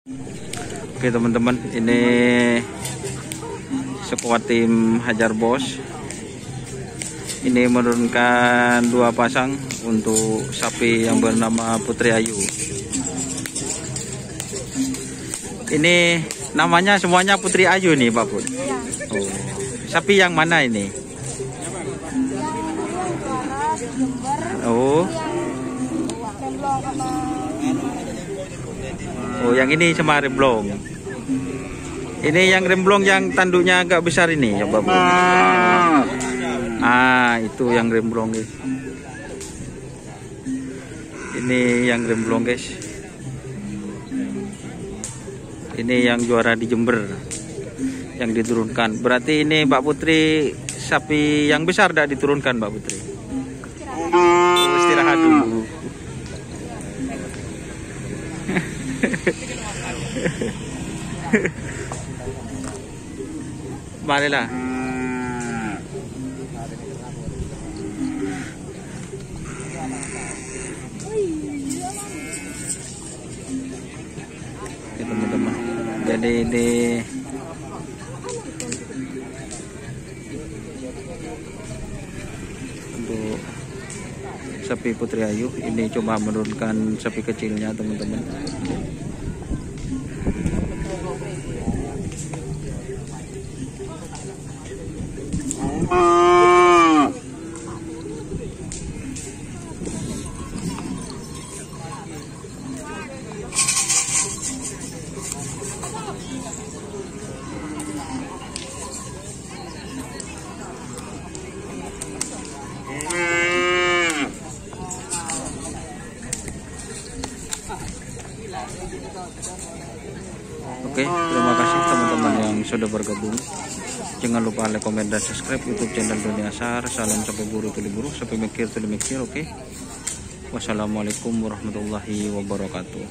Oke teman-teman, ini skuad tim Hajar Bos. Ini menurunkan 2 pasang untuk sapi yang bernama Putri Ayu. Ini namanya semuanya Putri Ayu nih Pak Put. Oh, sapi yang mana ini? Oh. Oh, yang ini sama remblong. Ini yang remblong yang tanduknya agak besar ini ya Bapak. Itu yang remblong guys. Ini yang remblong guys. Ini yang juara di Jember yang diturunkan. Berarti ini Mbak Putri sapi yang besar tidak diturunkan Mbak Putri. Istirahat dulu. Marilah. Oke teman-teman, jadi ini untuk sapi Putri Ayu. Ini coba menurunkan sapi kecilnya teman-teman. Oke, terima kasih teman-teman yang sudah bergabung. Jangan lupa like, komen, dan subscribe YouTube channel Doni Asar. Salam sampai buru tuli buru, sampai mikir tuli mikir. Oke. Wassalamualaikum warahmatullahi wabarakatuh.